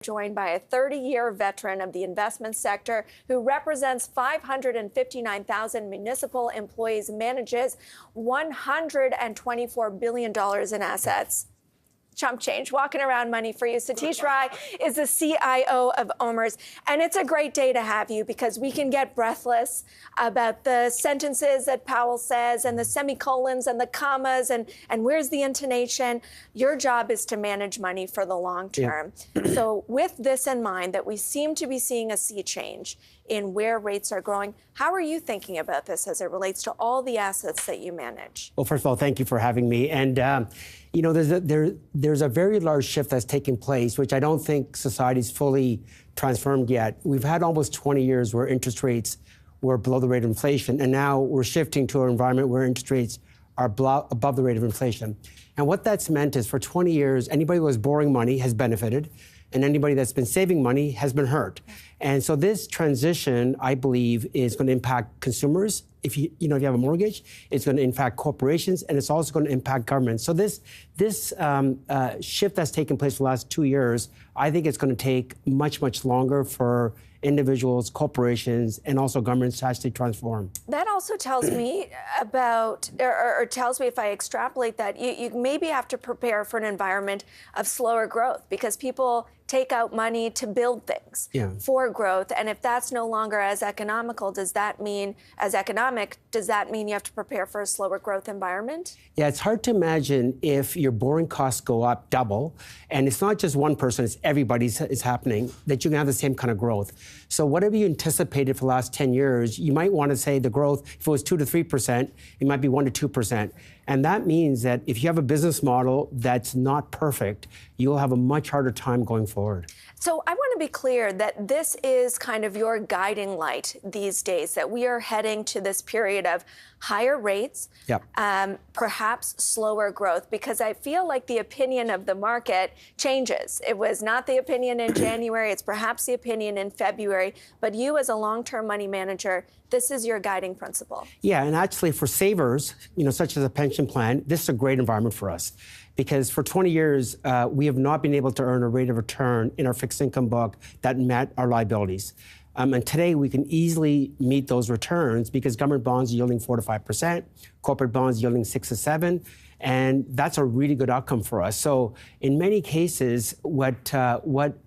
Joined by a 30-year veteran of the investment sector who represents 559,000 municipal employees, manages $124 billion in assets. Chump change, walking around money for you. Satish Rai is the CIO of OMERS. And it's a great day to have you because we can get breathless about the sentences that Powell says and the semicolons and the commas and where's the intonation. Your job is to manage money for the long term. Yeah. So with this in mind, that we seem to be seeing a sea change in where rates are growing, how are you thinking about this as it relates to all the assets that you manage? Well, first of all, thank you for having me. And, you know, there's a very large shift that's taking place, which I don't think society's fully transformed yet. We've had almost 20 years where interest rates were below the rate of inflation, and now we're shifting to an environment where interest rates are above the rate of inflation. And what that's meant is for 20 years, anybody who was borrowing money has benefited, and anybody that's been saving money has been hurt. And so this transition, I believe, is going to impact consumers. If you have a mortgage, it's going to impact corporations, and it's also going to impact government. So this shift that's taken place for the last 2 years, I think it's going to take much, much longer for individuals, corporations, and also governments to actually transform. That also tells me about, or tells me if I extrapolate that, you maybe have to prepare for an environment of slower growth because people take out money to build things for growth. And if that's no longer as economical, does that mean you have to prepare for a slower growth environment? Yeah, it's hard to imagine if your borrowing costs go up double, and it's not just one person, it's everybody's is happening, that you can have the same kind of growth. So whatever you anticipated for the last 10 years, you might want to say the growth, if it was 2 to 3%, it might be 1 to 2%. And that means that if you have a business model that's not perfect, you'll have a much harder time going forward. So I want to be clear that this is kind of your guiding light these days, that we are heading to this period of higher rates, perhaps slower growth, because I feel like the opinion of the market changes. It was not the opinion in January, it's perhaps the opinion in February, but you as a long-term money manager, this is your guiding principle. Yeah, and actually for savers, such as a pension plan, this is a great environment for us. Because for 20 years, we have not been able to earn a rate of return in our fixed income book that met our liabilities. And today, we can easily meet those returns because government bonds are yielding 4 to 5%, corporate bonds yielding 6 to 7%, and that's a really good outcome for us. So in many cases, what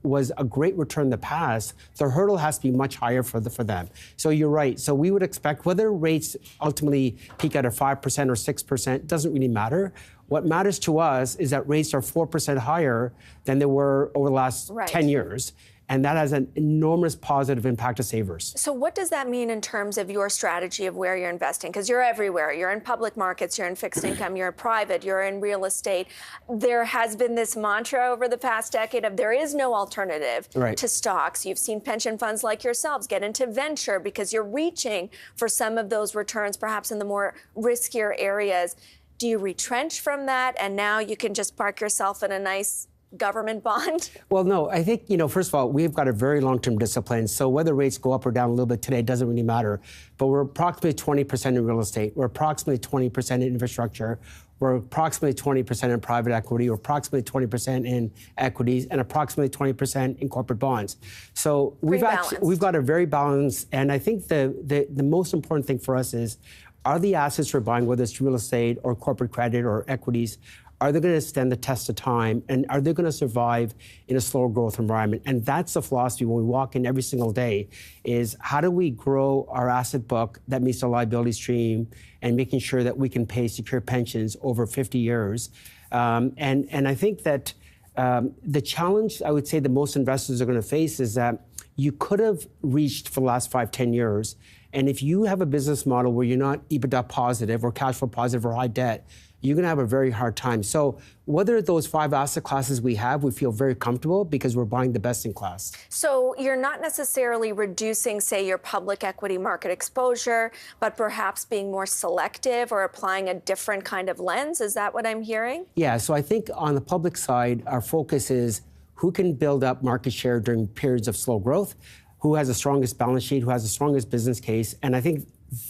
was a great return in the past, the hurdle has to be much higher for them. So you're right. So we would expect whether rates ultimately peak at a 5% or 6% doesn't really matter. What matters to us is that rates are 4% higher than they were over the last 10 years. And that has an enormous positive impact to savers. So what does that mean in terms of your strategy of where you're investing? Because you're everywhere. You're in public markets, you're in fixed income, you're private, you're in real estate. There has been this mantra over the past decade of there is no alternative to stocks. You've seen pension funds like yourselves get into venture because you're reaching for some of those returns, perhaps in the more riskier areas. Do you retrench from that and now you can just park yourself in a nice government bond? Well, no, I think, first of all, we've got a very long-term discipline. So whether rates go up or down a little bit today doesn't really matter. But we're approximately 20% in real estate. We're approximately 20% in infrastructure. We're approximately 20% in private equity. We're approximately 20% in equities and approximately 20% in corporate bonds. So we've got a very balanced. And I think the most important thing for us is, are the assets we're buying, whether it's real estate or corporate credit or equities, are they going to stand the test of time, and are they going to survive in a slower growth environment? And that's the philosophy when we walk in every single day, is how do we grow our asset book that meets our liability stream and making sure that we can pay secure pensions over 50 years. And I think that the challenge I would say that most investors are going to face is that you could have reached for the last 5-10 years. And if you have a business model where you're not EBITDA positive or cash flow positive or high debt, you're going to have a very hard time. So whether those 5 asset classes we have, we feel very comfortable because we're buying the best in class. So you're not necessarily reducing, say, your public equity market exposure, but perhaps being more selective or applying a different kind of lens. Is that what I'm hearing? Yeah, so I think on the public side, our focus is who can build up market share during periods of slow growth, who has the strongest balance sheet, who has the strongest business case. And I think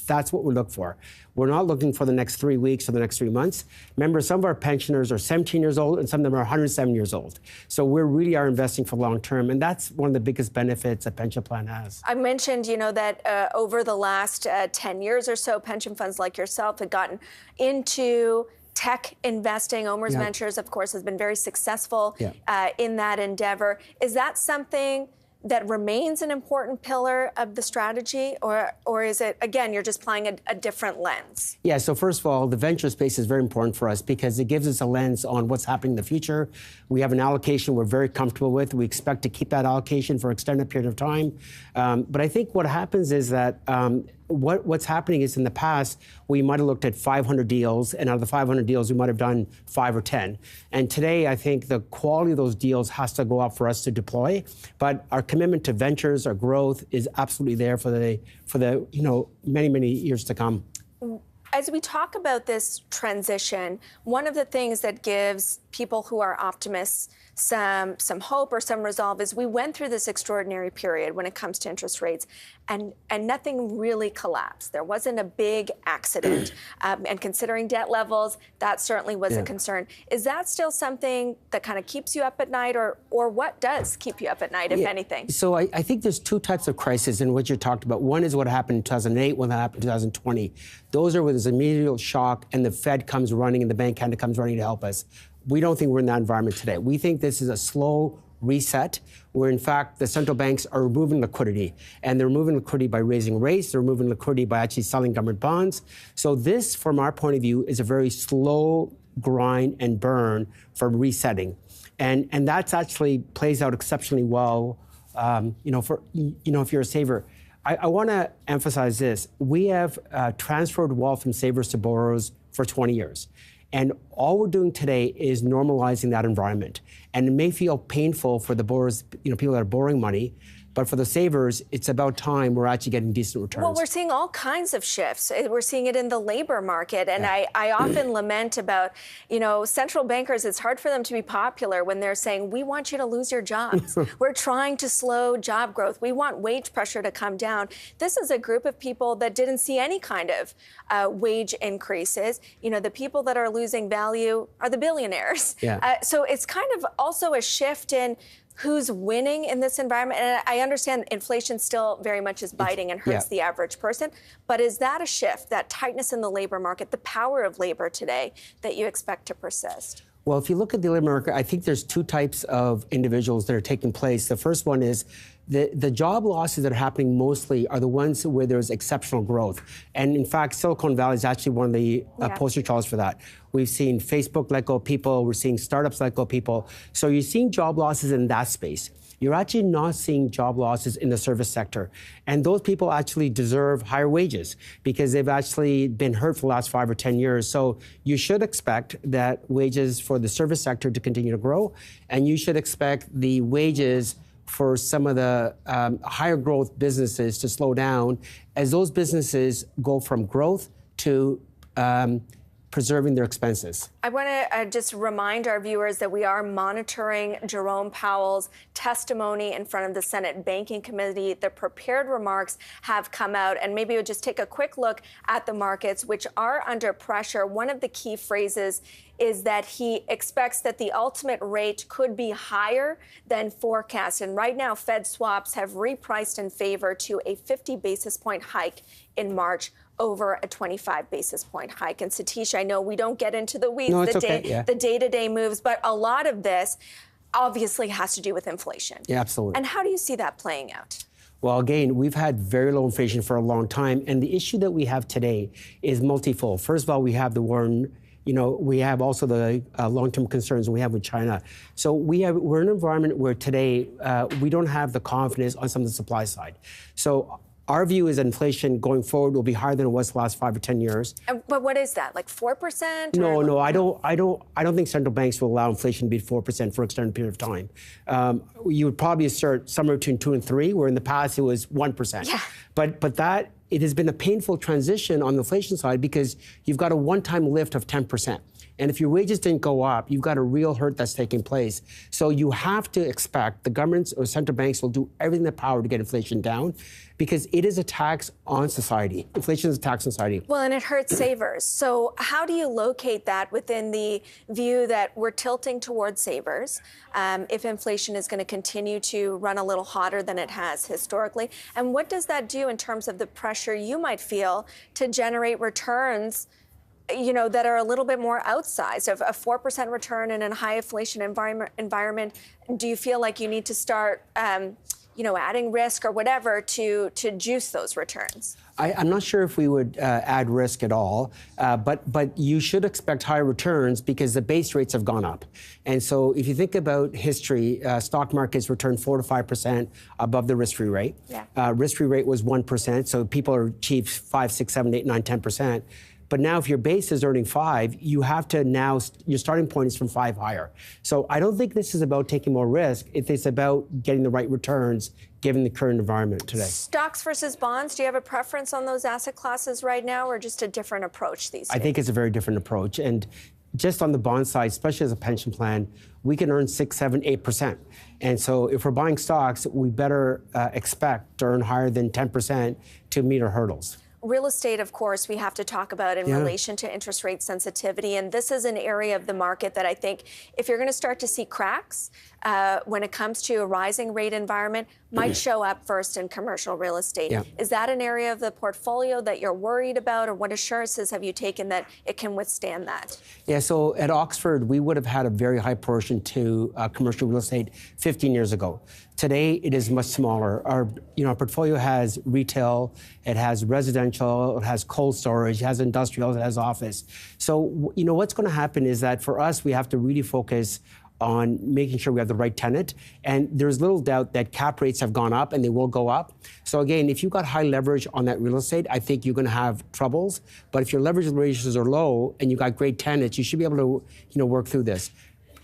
That's what we look for. We're not looking for the next 3 weeks or the next 3 months. Remember, some of our pensioners are 17 years old and some of them are 107 years old. So we really are investing for long term, and that's one of the biggest benefits a pension plan has. I mentioned, that over the last 10 years or so, pension funds like yourself had gotten into tech investing. Omers Ventures, of course, has been very successful in that endeavor. Is that something that remains an important pillar of the strategy, or is it, again, you're just applying a different lens? Yeah, so first of all, the venture space is very important for us because it gives us a lens on what's happening in the future. We have an allocation we're very comfortable with. We expect to keep that allocation for an extended period of time. But I think what happens is that what's happening is in the past, we might have looked at 500 deals, and out of the 500 deals, we might have done 5 or 10. And today, I think the quality of those deals has to go up for us to deploy. But our commitment to ventures, our growth, is absolutely there for the many, many years to come. As we talk about this transition, one of the things that gives people who are optimists some hope or some resolve is we went through this extraordinary period when it comes to interest rates, and nothing really collapsed. There wasn't a big accident. And considering debt levels, that certainly was a concern. Is that still something that kind of keeps you up at night, or what does keep you up at night, if anything? So I think there's 2 types of crisis in what you talked about. One is what happened in 2008, one that happened in 2020. Those are where there's immediate shock and the Fed comes running and the Bank Canada comes running to help us. We don't think we're in that environment today. We think this is a slow reset where, in fact, the central banks are removing liquidity. And they're removing liquidity by raising rates. They're removing liquidity by actually selling government bonds. So this, from our point of view, is a very slow grind and burn for resetting. And that's actually plays out exceptionally well, if you're a saver. I want to emphasize this. We have transferred wealth from savers to borrowers for 20 years. And all we're doing today is normalizing that environment. And it may feel painful for the borrowers, people that are borrowing money, but for the savers, it's about time we're actually getting decent returns. Well, we're seeing all kinds of shifts. We're seeing it in the labor market. And I often lament about, central bankers, it's hard for them to be popular when they're saying, we want you to lose your jobs. We're trying to slow job growth. We want wage pressure to come down. This is a group of people that didn't see any kind of wage increases. The people that are losing value are the billionaires. So it's kind of also a shift in who's winning in this environment. And I understand inflation still very much is biting and hurts the average person. But is that a shift, that tightness in the labor market, the power of labor today, that you expect to persist? Well, if you look at the labor market, I think there's 2 types of individuals that are taking place. The first one is the job losses that are happening mostly are the ones where there's exceptional growth. And in fact, Silicon Valley is actually one of the poster children for that. We've seen Facebook let go of people. We're seeing startups let go of people. So you're seeing job losses in that space. You're actually not seeing job losses in the service sector. And those people actually deserve higher wages because they've actually been hurt for the last 5 or 10 years. So you should expect that wages for the service sector to continue to grow. And you should expect the wages for some of the higher growth businesses to slow down as those businesses go from growth to preserving their expenses. I want to just remind our viewers that we are monitoring Jerome Powell's testimony in front of the Senate Banking Committee. The prepared remarks have come out, and maybe we'll just take a quick look at the markets, which are under pressure. One of the key phrases is that he expects that the ultimate rate could be higher than forecast. And right now, Fed swaps have repriced in favor to a 50 basis point hike in March over a 25 basis point hike. And Satish, I know we don't get into the weeds, the day-to-day moves, but a lot of this obviously has to do with inflation. Yeah, absolutely. And how do you see that playing out? Well, again, we've had very low inflation for a long time. And the issue that we have today is multifold. First of all, we have the war in we have also the long-term concerns we have with China. So we're in an environment where today we don't have the confidence on some of the supply side. So our view is that inflation going forward will be higher than it was the last 5 or 10 years. But what is that, like 4%? No, I don't think central banks will allow inflation to be 4% for an extended period of time. You would probably assert somewhere between 2 and 3, where in the past it was 1%. Yeah. But it has been a painful transition on the inflation side because you've got a one-time lift of 10%. And if your wages didn't go up, you've got a real hurt that's taking place. So you have to expect the governments or central banks will do everything in their power to get inflation down, because it is a tax on society. Inflation is a tax on society. Well, and it hurts savers. So how do you locate that within the view that we're tilting towards savers if inflation is going to continue to run a little hotter than it has historically? And what does that do in terms of the pressure you might feel to generate returns, you know, that are a little bit more outsized? Of a 4% return in a high inflation environment, do you feel like you need to start you know, adding risk or whatever to juice those returns? I'm not sure if we would add risk at all, but you should expect higher returns because the base rates have gone up. And so if you think about history, stock markets return 4 to 5% above the risk-free rate. Yeah. Risk-free rate was 1%, so people achieve 5, 6, 7, 8, 9, 10%. But now if your base is earning 5, you have to now, your starting point is from 5 higher. So I don't think this is about taking more risk. It's about getting the right returns given the current environment today. Stocks versus bonds, do you have a preference on those asset classes right now, or just a different approach these days? I think it's a very different approach. And just on the bond side, especially as a pension plan, we can earn 6, 7, 8%. And so if we're buying stocks, we better expect to earn higher than 10% to meet our hurdles. Real estate, of course, we have to talk about in relation to interest rate sensitivity. And this is an area of the market that I think if you're going to start to see cracks when it comes to a rising rate environment, might show up first in commercial real estate. Yeah. Is that an area of the portfolio that you're worried about, or what assurances have you taken that it can withstand that? Yeah, so at Oxford, we would have had a very high portion to commercial real estate 15 years ago. Today, it is much smaller. Our portfolio has retail, it has residential, it has cold storage, it has industrial, it has office. So, what's going to happen is that for us, we have to really focus on making sure we have the right tenant. And there's little doubt that cap rates have gone up and they will go up. So again, if you've got high leverage on that real estate, I think you're going to have troubles. But if your leverage ratios are low and you've got great tenants, you should be able to work through this.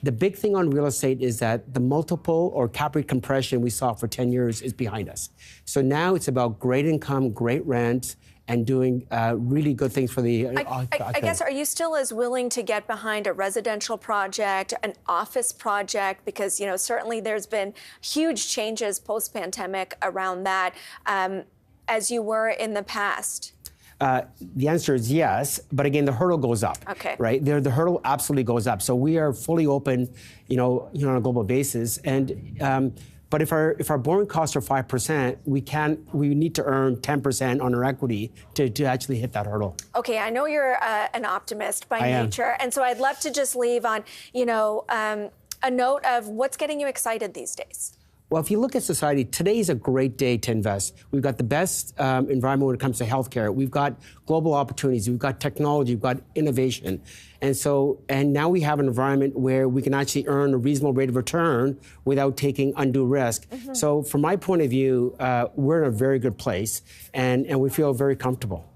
The big thing on real estate is that the multiple or cap rate compression we saw for 10 years is behind us. So now it's about great income, great rent, and doing really good things for the... I guess, are you still as willing to get behind a residential project, an office project? Because, certainly there's been huge changes post-pandemic around that as you were in the past. The answer is yes, but again, the hurdle goes up. Okay. Right? The hurdle absolutely goes up. So we are fully open, on a global basis. And but if our borrowing costs are 5%, we need to earn 10% on our equity to actually hit that hurdle. Okay, I know you're an optimist by nature, and so I'd love to just leave on, a note of what's getting you excited these days. Well, if you look at society, today is a great day to invest. We've got the best environment when it comes to healthcare. We've got global opportunities. We've got technology. We've got innovation. And now we have an environment where we can actually earn a reasonable rate of return without taking undue risk. Mm-hmm. So from my point of view, we're in a very good place, and we feel very comfortable.